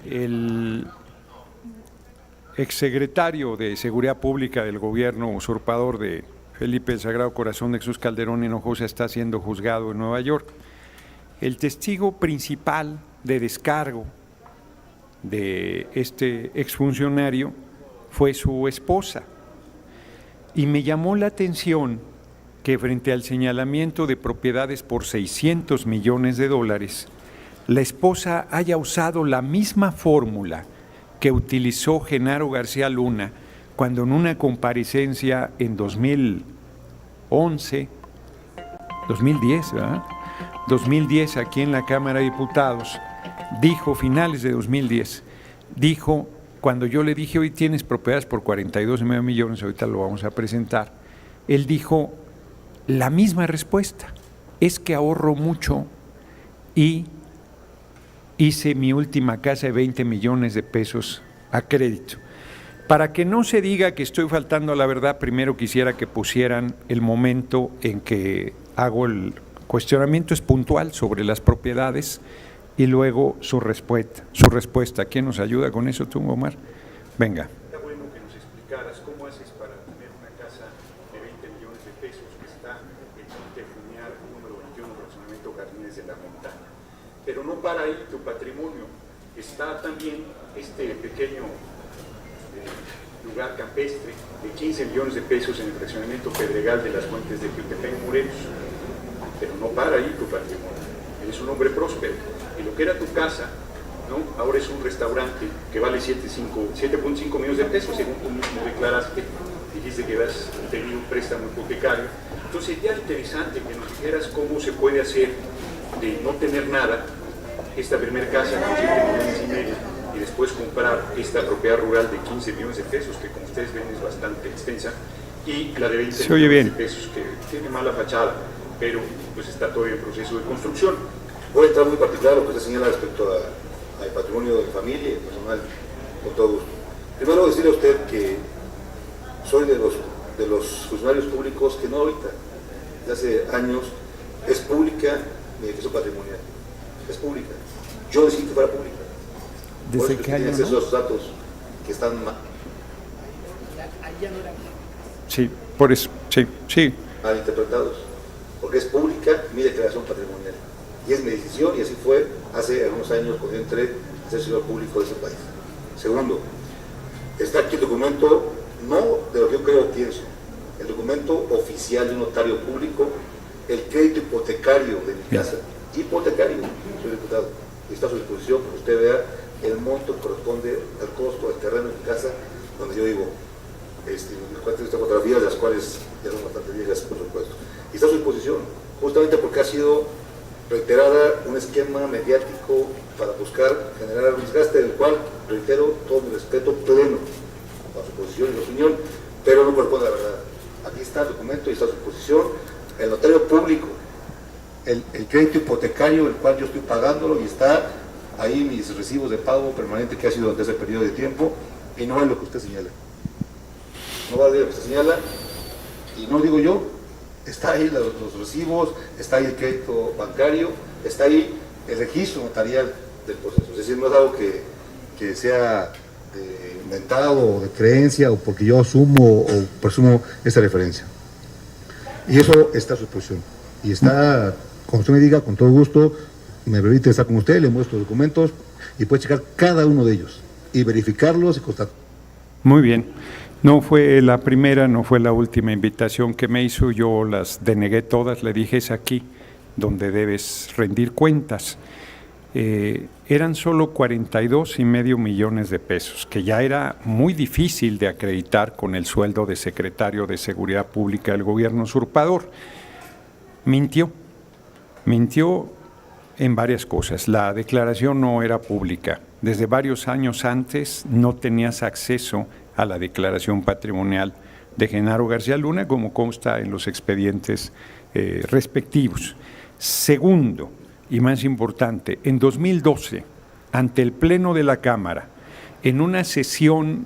El exsecretario de Seguridad Pública del gobierno usurpador de Felipe el Sagrado Corazón de Jesús Calderón Hinojosa está siendo juzgado en Nueva York. El testigo principal de descargo de este exfuncionario fue su esposa. Y me llamó la atención que frente al señalamiento de propiedades por $600 millones, la esposa haya usado la misma fórmula que utilizó Genaro García Luna cuando en una comparecencia en 2011, 2010, ¿verdad? 2010 aquí en la Cámara de Diputados, dijo, finales de 2010, dijo, cuando yo le dije, hoy tienes propiedades por $42.5 millones, ahorita lo vamos a presentar, él dijo la misma respuesta, es que ahorro mucho y hice mi última casa de $20 millones a crédito. Para que no se diga que estoy faltando a la verdad, primero quisiera que pusieran el momento en que hago el cuestionamiento, es puntual sobre las propiedades, y luego su respuesta. ¿Quién nos ayuda con eso, tú, Omar? Venga. Está bueno que nos explicaras cómo haces para tener una casa de $20 millones que está en Montefumiar, número 21, fraccionamiento Jardines de la Montaña. Pero no para ahí tu patrimonio. Está también este pequeño lugar campestre de $15 millones en el fraccionamiento Pedregal de las Fuentes de Jutepec, Morelos. Pero no para ahí tu patrimonio. Eres un hombre próspero. Y lo que era tu casa, ¿no? Ahora es un restaurante que vale 7.5 millones de pesos, según tú mismo declaraste, dijiste que habías tenido un préstamo hipotecario. Entonces sería interesante que nos dijeras cómo se puede hacer de no tener nada, esta primera casa con $7,5 millones, y después comprar esta propiedad rural de $15 millones, que como ustedes ven es bastante extensa, y la de $20 millones de pesos, que tiene mala fachada, pero pues está todavía en proceso de construcción. Voy a entrar muy particular lo que usted señala respecto al patrimonio de mi familia y personal, con todo gusto. Primero decirle a usted que soy de los funcionarios públicos que no ahorita, de hace años, es pública mi edificio patrimonial, es pública. Yo decidí que fuera pública. ¿Desde qué año? Acceso a esos datos que están mal interpretados, porque es pública mi declaración patrimonial. Y es mi decisión, y así fue hace algunos años cuando yo entré a ser servidor público de ese país. Segundo, está aquí el documento, no de lo que yo creo o pienso, el documento oficial de un notario público, el crédito hipotecario de mi casa, hipotecario, soy diputado, y está a su disposición para que usted vea el monto que corresponde al costo del terreno de mi casa, donde yo vivo. Estas fotografías, las cuales ya son bastante viejas, por supuesto. Y está a su disposición, justamente porque ha sido reiterada un esquema mediático para buscar generar un desgaste, del cual, reitero, todo mi respeto pleno a su posición y su opinión, pero no corresponde a la verdad. Aquí está el documento y está a su disposición, el notario público, el crédito hipotecario, el cual yo estoy pagándolo, y está ahí mis recibos de pago permanente que ha sido durante ese periodo de tiempo, y no es lo que usted señala. No vale lo que usted señala, y no digo yo, está ahí los recibos, está ahí el crédito bancario, está ahí el registro notarial del proceso. Es decir, no es algo que sea inventado o de creencia, o porque yo asumo o presumo esa referencia. Y eso está a su disposición. Y está, como usted me diga, con todo gusto, me permite estar con usted, le muestro los documentos y puede checar cada uno de ellos y verificarlos y constatar. Muy bien. No fue la primera, no fue la última invitación que me hizo, yo las denegué todas, le dije es aquí donde debes rendir cuentas. Eran solo $42.5 millones, que ya era muy difícil de acreditar con el sueldo de secretario de Seguridad Pública del gobierno usurpador. Mintió en varias cosas. La declaración no era pública. Desde varios años antes no tenías acceso a la declaración patrimonial de Genaro García Luna, como consta en los expedientes respectivos. Segundo, y más importante, en 2012, ante el Pleno de la Cámara, en una sesión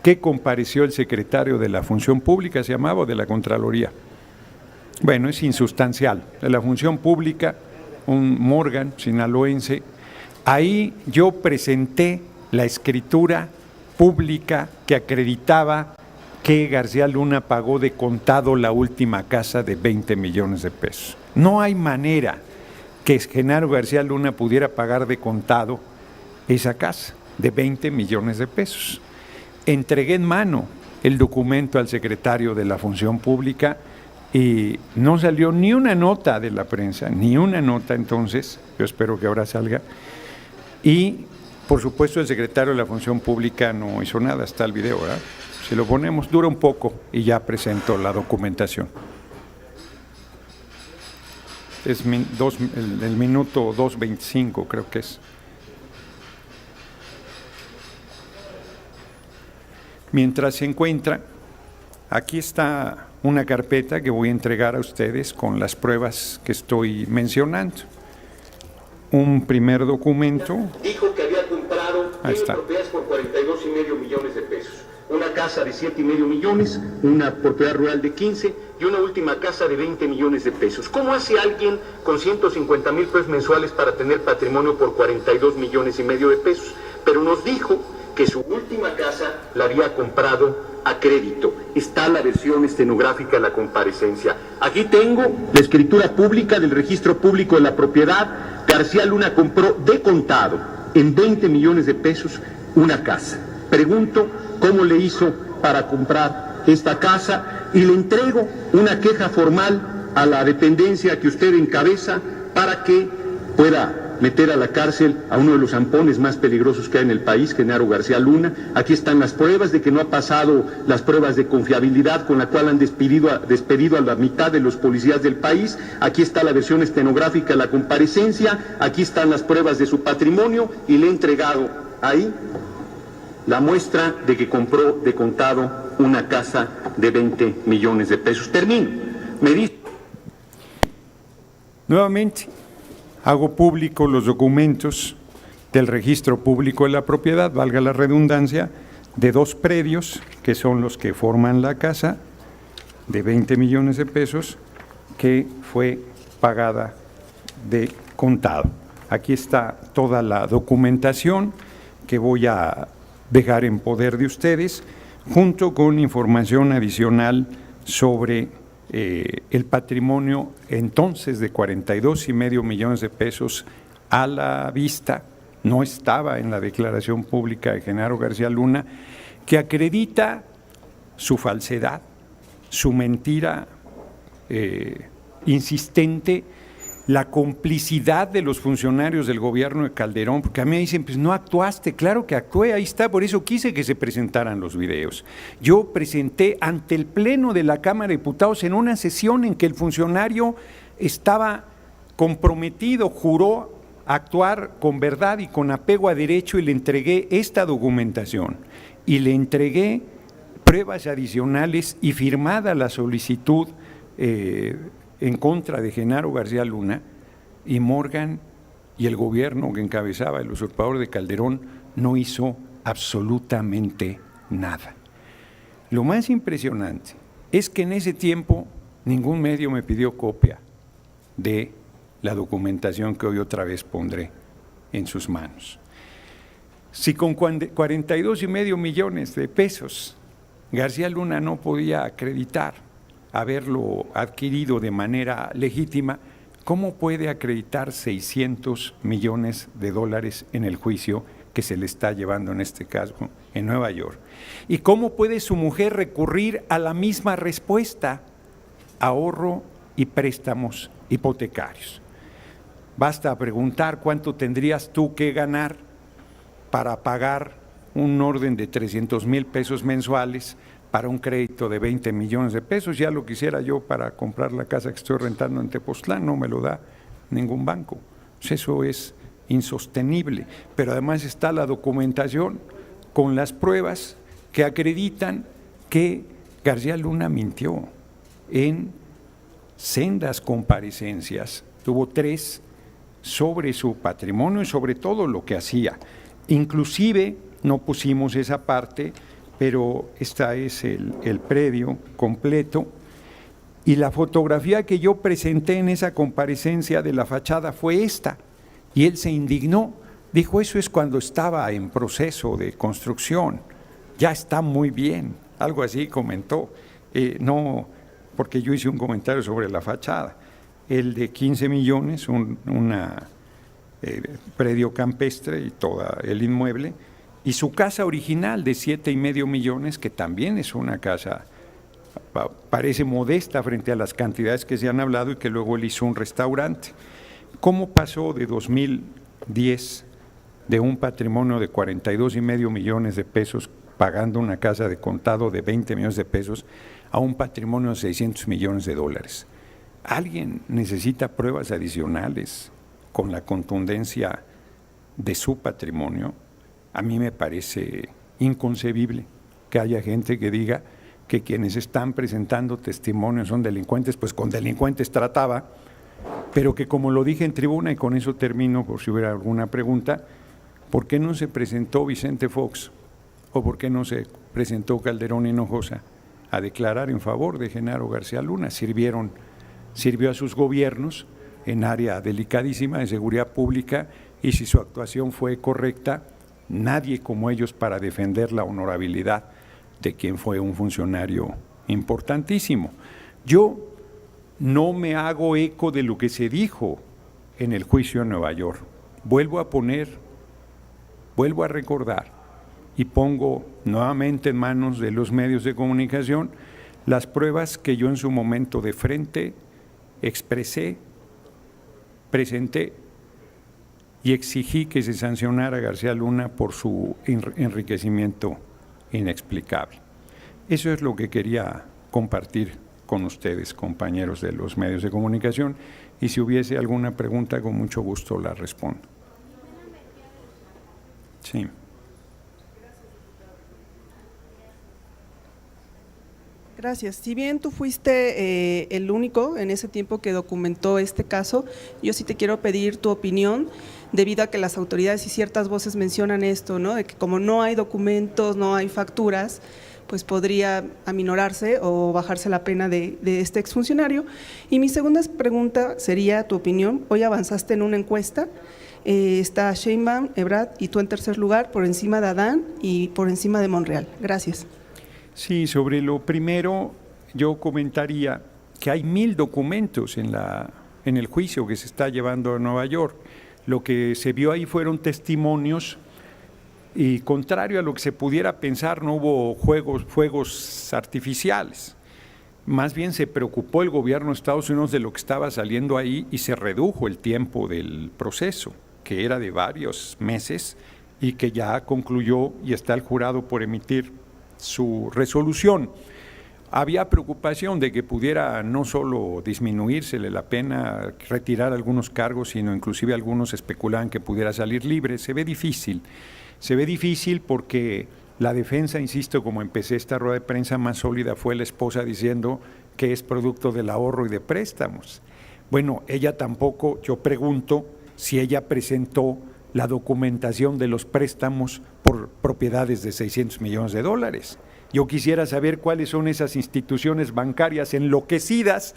que compareció el secretario de la Función Pública, se llamaba, o de la Contraloría. Bueno, es insustancial. De la Función Pública, un Morgan sinaloense, Ahí yo presenté la escritura pública que acreditaba que García Luna pagó de contado la última casa de 20 millones de pesos. No hay manera que Genaro García Luna pudiera pagar de contado esa casa de 20 millones de pesos. Entregué en mano el documento al secretario de la Función Pública y no salió ni una nota de la prensa, ni una nota. Entonces, yo espero que ahora salga. Y, por supuesto, el secretario de la Función Pública no hizo nada, está el video, ¿verdad? Si lo ponemos, dura un poco y ya presento la documentación. Es el minuto 2:25, creo que es. Mientras se encuentra, aquí está una carpeta que voy a entregar a ustedes con las pruebas que estoy mencionando. Un primer documento. Dijo que había comprado propiedades por 42,5 millones de pesos. Una casa de 7,5 millones, una propiedad rural de 15 y una última casa de 20 millones de pesos. ¿Cómo hace alguien con 150,000 pesos mensuales para tener patrimonio por 42,5 millones de pesos? Pero nos dijo que su última casa la había comprado a crédito. Está la versión estenográfica de la comparecencia. Aquí tengo la escritura pública del registro público de la propiedad. García Luna compró de contado en 20 millones de pesos una casa. Pregunto cómo le hizo para comprar esta casa y le entrego una queja formal a la dependencia que usted encabeza para que pueda meter a la cárcel a uno de los zampones más peligrosos que hay en el país, Genaro García Luna. Aquí están las pruebas de que no ha pasado las pruebas de confiabilidad con la cual han despedido a la mitad de los policías del país. Aquí está la versión estenográfica de la comparecencia, aquí están las pruebas de su patrimonio y le he entregado ahí la muestra de que compró de contado una casa de 20 millones de pesos. Termino. Me dice... Nuevamente, hago público los documentos del registro público de la propiedad, valga la redundancia, de 2 predios, que son los que forman la casa, de 20 millones de pesos, que fue pagada de contado. Aquí está toda la documentación que voy a dejar en poder de ustedes, junto con información adicional sobre el patrimonio entonces de 42,5 millones de pesos a la vista, no estaba en la declaración pública de Genaro García Luna, que acredita su falsedad, su mentira insistente, la complicidad de los funcionarios del gobierno de Calderón, porque a mí me dicen, pues no actuaste. Claro que actué, ahí está, por eso quise que se presentaran los videos. Yo presenté ante el Pleno de la Cámara de Diputados en una sesión en que el funcionario estaba comprometido, juró actuar con verdad y con apego a derecho, y le entregué esta documentación y le entregué pruebas adicionales y firmada la solicitud en contra de Genaro García Luna, y Morgan y el gobierno que encabezaba el usurpador de Calderón no hizo absolutamente nada. Lo más impresionante es que en ese tiempo ningún medio me pidió copia de la documentación que hoy otra vez pondré en sus manos. Si con 42,5 millones de pesos García Luna no podía acreditar haberlo adquirido de manera legítima, ¿cómo puede acreditar 600 millones de dólares en el juicio que se le está llevando en este caso en Nueva York? ¿Y cómo puede su mujer recurrir a la misma respuesta? Ahorro y préstamos hipotecarios. Basta preguntar cuánto tendrías tú que ganar para pagar un orden de 300,000 pesos mensuales para un crédito de 20 millones de pesos. Ya lo quisiera yo para comprar la casa que estoy rentando en Tepoztlán, no me lo da ningún banco. Pues eso es insostenible, pero además está la documentación con las pruebas que acreditan que García Luna mintió en sendas comparecencias. Tuvo 3 sobre su patrimonio y sobre todo lo que hacía. Inclusive no pusimos esa parte, pero esta es el predio completo, y la fotografía que yo presenté en esa comparecencia de la fachada fue esta, y él se indignó Dijo, eso es cuando estaba en proceso de construcción, ya está muy bien, algo así comentó. No, porque yo hice un comentario sobre la fachada. El de 15 millones, una predio campestre y todo el inmueble, y su casa original de 7,5 millones, que también es una casa, parece modesta frente a las cantidades que se han hablado, y que luego él hizo un restaurante. ¿Cómo pasó de 2010 de un patrimonio de 42,5 millones de pesos pagando una casa de contado de 20 millones de pesos a un patrimonio de 600 millones de dólares? Alguien necesita pruebas adicionales con la contundencia de su patrimonio. A mí me parece inconcebible que haya gente que diga que quienes están presentando testimonios son delincuentes, pues con delincuentes trataba, pero que, como lo dije en tribuna, y con eso termino por si hubiera alguna pregunta, ¿por qué no se presentó Vicente Fox o por qué no se presentó Calderón Hinojosa a declarar en favor de Genaro García Luna? Sirvió a sus gobiernos en área delicadísima de seguridad pública, y si su actuación fue correcta, nadie como ellos para defender la honorabilidad de quien fue un funcionario importantísimo. Yo no me hago eco de lo que se dijo en el juicio en Nueva York. Vuelvo a recordar y pongo nuevamente en manos de los medios de comunicación las pruebas que yo en su momento de frente expresé, presenté y exigí que se sancionara a García Luna por su enriquecimiento inexplicable. Eso es lo que quería compartir con ustedes, compañeros de los medios de comunicación, y si hubiese alguna pregunta, con mucho gusto la respondo. Sí. Gracias. Si bien tú fuiste el único en ese tiempo que documentó este caso, yo sí te quiero pedir tu opinión, debido a que las autoridades y ciertas voces mencionan esto, ¿no? De que como no hay documentos, no hay facturas, pues podría aminorarse o bajarse la pena de este exfuncionario. Y mi segunda pregunta sería tu opinión. Hoy avanzaste en una encuesta, está Sheinbaum, Ebrard y tú en tercer lugar, por encima de Adán y por encima de Monreal. Gracias. Sí, sobre lo primero, yo comentaría que hay 1,000 documentos en el juicio que se está llevando a Nueva York. Lo que se vio ahí fueron testimonios, y contrario a lo que se pudiera pensar, no hubo fuegos artificiales. Más bien se preocupó el gobierno de Estados Unidos de lo que estaba saliendo ahí, y se redujo el tiempo del proceso, que era de varios meses y que ya concluyó y está el jurado por emitir su resolución. Había preocupación de que pudiera no solo disminuírsele la pena, retirar algunos cargos, sino inclusive algunos especulaban que pudiera salir libre. Se ve difícil porque la defensa, insisto, como empecé esta rueda de prensa, más sólida fue la esposa diciendo que es producto del ahorro y de préstamos. Bueno, ella tampoco, yo pregunto si ella presentó la documentación de los préstamos por propiedades de 600 millones de dólares. Yo quisiera saber cuáles son esas instituciones bancarias enloquecidas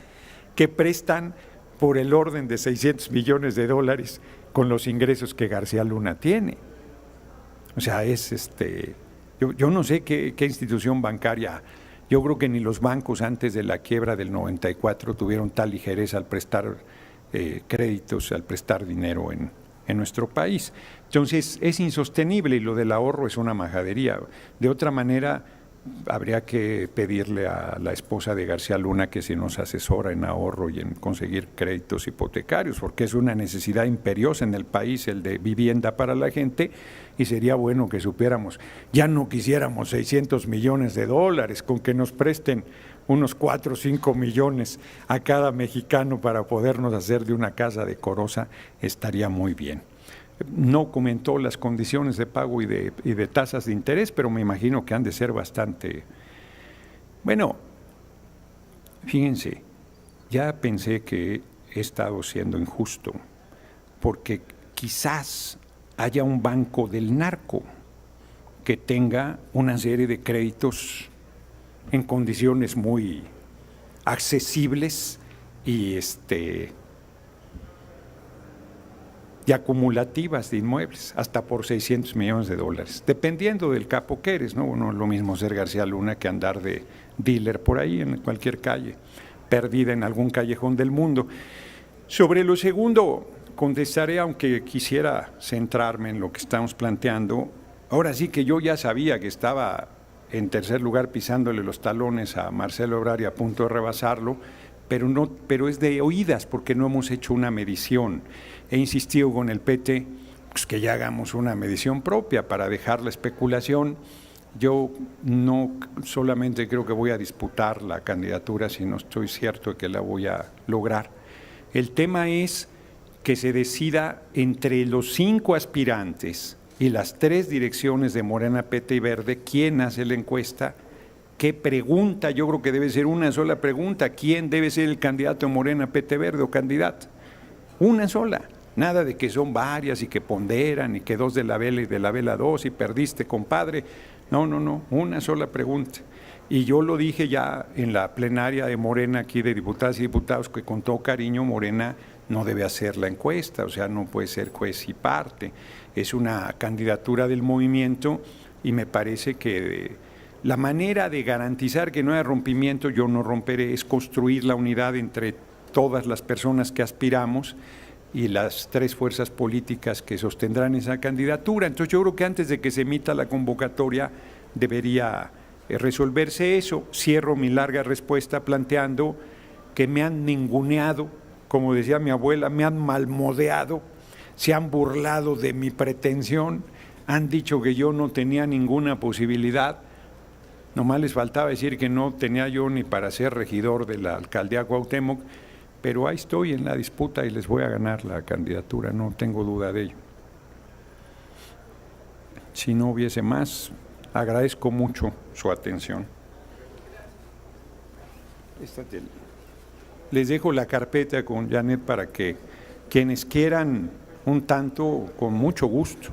que prestan por el orden de 600 millones de dólares con los ingresos que García Luna tiene. O sea, yo no sé qué institución bancaria. Yo creo que ni los bancos antes de la quiebra del 94 tuvieron tal ligereza al prestar créditos, al prestar dinero en nuestro país. Entonces es insostenible, y lo del ahorro es una majadería. De otra manera, habría que pedirle a la esposa de García Luna que se nos asesora en ahorro y en conseguir créditos hipotecarios, porque es una necesidad imperiosa en el país el de vivienda para la gente, y sería bueno que supiéramos. Ya no quisiéramos 600 millones de dólares, con que nos presten unos 4 o 5 millones a cada mexicano para podernos hacer de una casa decorosa, estaría muy bien. No comentó las condiciones de pago y de tasas de interés, pero me imagino que han de ser bastante. Bueno, fíjense, ya pensé que he estado siendo injusto, porque quizás haya un banco del narco que tenga una serie de créditos en condiciones muy accesibles y y acumulativas de inmuebles, hasta por $600 millones, dependiendo del capo que eres, ¿no? No es lo mismo ser García Luna que andar de dealer por ahí en cualquier calle, perdida en algún callejón del mundo. Sobre lo segundo, contestaré, aunque quisiera centrarme en lo que estamos planteando. Ahora sí que yo ya sabía que estaba en tercer lugar pisándole los talones a Marcelo Ebrard y a punto de rebasarlo, pero es de oídas porque no hemos hecho una medición. He insistido con el PT pues que ya hagamos una medición propia para dejar la especulación. Yo no solamente creo que voy a disputar la candidatura, sino estoy cierto de que la voy a lograr. El tema es que se decida entre los 5 aspirantes y las 3 direcciones de Morena, PT y Verde, quién hace la encuesta, qué pregunta. Yo creo que debe ser una sola pregunta: ¿quién debe ser el candidato de Morena, PT, Verde o candidata? Una sola. Nada de que son varias y que ponderan y que 2 de la vela y de la vela 2 y perdiste, compadre. No, una sola pregunta. Y yo lo dije ya en la plenaria de Morena aquí de diputadas y diputados, que con todo cariño Morena no debe hacer la encuesta, o sea, no puede ser juez y parte. Es una candidatura del movimiento y me parece que la manera de garantizar que no haya rompimiento, yo no romperé, es construir la unidad entre todas las personas que aspiramos y las 3 fuerzas políticas que sostendrán esa candidatura. Entonces yo creo que antes de que se emita la convocatoria debería resolverse eso. Cierro mi larga respuesta planteando que me han ninguneado, como decía mi abuela, me han malmodeado, se han burlado de mi pretensión, han dicho que yo no tenía ninguna posibilidad. Nomás les faltaba decir que no tenía yo ni para ser regidor de la alcaldía Cuauhtémoc, pero ahí estoy en la disputa y les voy a ganar la candidatura, no tengo duda de ello. Si no hubiese más, agradezco mucho su atención. Les dejo la carpeta con Janet para que quienes quieran un tanto, con mucho gusto.